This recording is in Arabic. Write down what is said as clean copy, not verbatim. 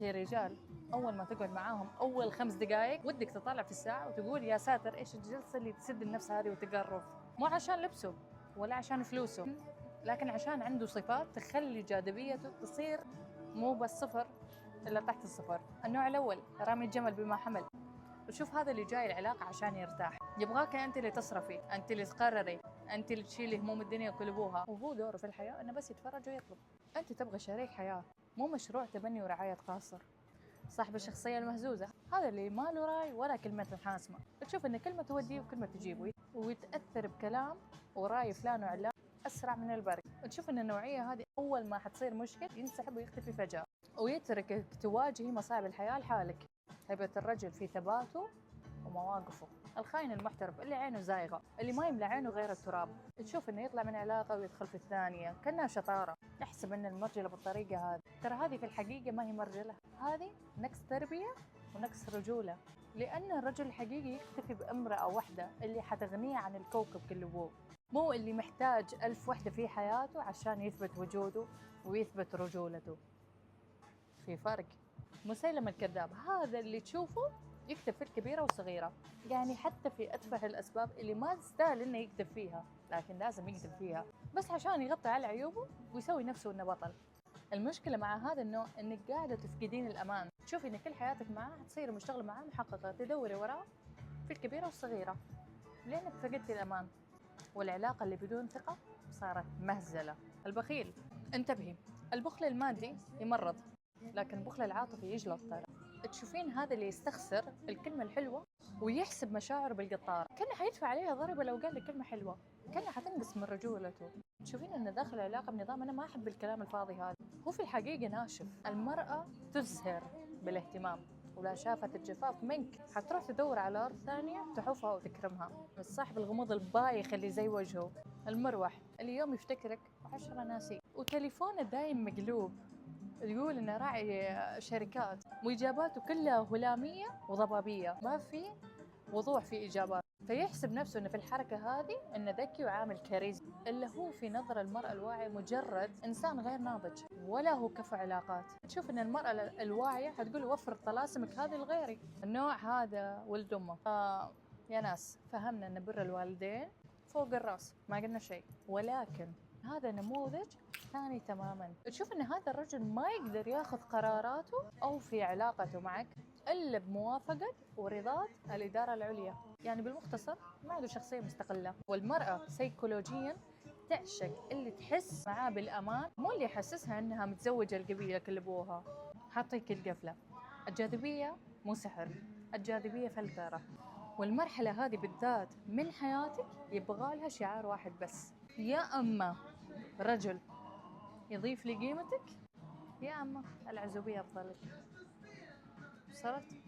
في رجال أول ما تقعد معاهم أول 5 دقايق ودك تطالع في الساعة وتقول يا ساتر إيش الجلسة اللي تسد النفس هذه وتقرف، مو عشان لبسه ولا عشان فلوسه، لكن عشان عنده صفات تخلي جاذبيته تصير مو بس صفر إلا تحت الصفر. النوع الأول رامي الجمل بما حمل. وشوف هذا اللي جاي العلاقة عشان يرتاح، يبغاك أنت اللي تصرفي، أنت اللي تقرري، أنت اللي تشيلي هموم الدنيا وكلبوها، وهو دوره في الحياة إنه بس يتفرج ويطلب. أنت تبغى شريك حياة مو مشروع تبني ورعاية قاصر. صاحب الشخصية المهزوزة هذا اللي ما له راي ولا كلمة حاسمة، تشوف إن كلمة توديه وكلمة تجيبه، ويتأثر بكلام وراي فلان وعلان أسرع من البرق. تشوف إن النوعية هذه أول ما حتصير مشكلة ينسحب ويختفي فجأة ويتركك تواجهي مصاعب الحياة لحالك. هيبة الرجل في ثباته ومواقفه. الخاين المحترف اللي عينه زايغة، اللي ما يملى عينه غير التراب، تشوف انه يطلع من علاقة ويدخل في الثانية كأنها شطارة، يحسب ان المرجلة بالطريقة هذه، ترى هذه في الحقيقة ما هي مرجلة، هذه نقص تربية ونقص رجولة. لأن الرجل الحقيقي يكتفي بامرأة واحدة اللي حتغنيه عن الكوكب كله، مو اللي محتاج 1000 وحدة في حياته عشان يثبت وجوده ويثبت رجولته. في فرق. مسيلم الكذاب هذا اللي تشوفه يكتب في الكبيرة والصغيرة، يعني حتى في أتفه الأسباب اللي ما تستاهل إنه يكتب فيها، لكن لازم يكتب فيها بس عشان يغطي على عيوبه ويسوي نفسه إنه بطل. المشكلة مع هذا النوع إنك قاعدة تفقدين الأمان، تشوفي إن كل حياتك معاه تصيري مشتغلة معاه محققة تدوري وراه في الكبيرة والصغيرة لأنك فقدتي الأمان، والعلاقة اللي بدون ثقة صارت مهزلة. البخيل، انتبهي، البخل المادي يمرض لكن البخل العاطفي يجلط. ترى تشوفين هذا اللي يستخسر الكلمة الحلوة ويحسب مشاعره بالقطارة، كأنه حيدفع عليها ضريبة لو قال لك كلمة حلوة، كأنها حتنقص من رجولته. تشوفين انه داخل العلاقة بنظام انا ما احب الكلام الفاضي هذا، هو في الحقيقة ناشف. المرأة تزهر بالاهتمام، ولا شافت الجفاف منك حتروح تدور على أرض ثانية تحفها وتكرمها. الصاحب الغموض البايخ اللي زي وجهه، المروح اللي يوم يفتكرك و10 ناسي، وتليفونه دايم مقلوب، يقول انه راعي شركات واجاباته كلها هلاميه وضبابيه، ما في وضوح في اجابات، فيحسب نفسه انه في الحركه هذه انه ذكي وعامل كاريزما، الا هو في نظر المراه الواعيه مجرد انسان غير ناضج ولا هو كفو علاقات. تشوف ان المراه الواعيه حتقول وفر طلاسمك هذه لغيري. النوع هذا ولد امه. يا ناس فهمنا ان بر الوالدين فوق الراس، ما قلنا شيء، ولكن هذا نموذج ثاني تماما. تشوف ان هذا الرجل ما يقدر ياخذ قراراته او في علاقته معك الا بموافقه ورضا الاداره العليا، يعني بالمختصر ما عنده شخصيه مستقله. والمراه سيكولوجيا تعشق اللي تحس معاه بالامان، مو اللي يحسسها انها متزوجه القبيله كلبوها. حاعطيك القفله، الجاذبيه مو سحر، الجاذبيه فلتره، والمرحله هذه بالذات من حياتك يبغى لها شعار واحد بس، يا اما رجل يضيف لي قيمتك يا اما العزوبيه افضل لك. وصلت؟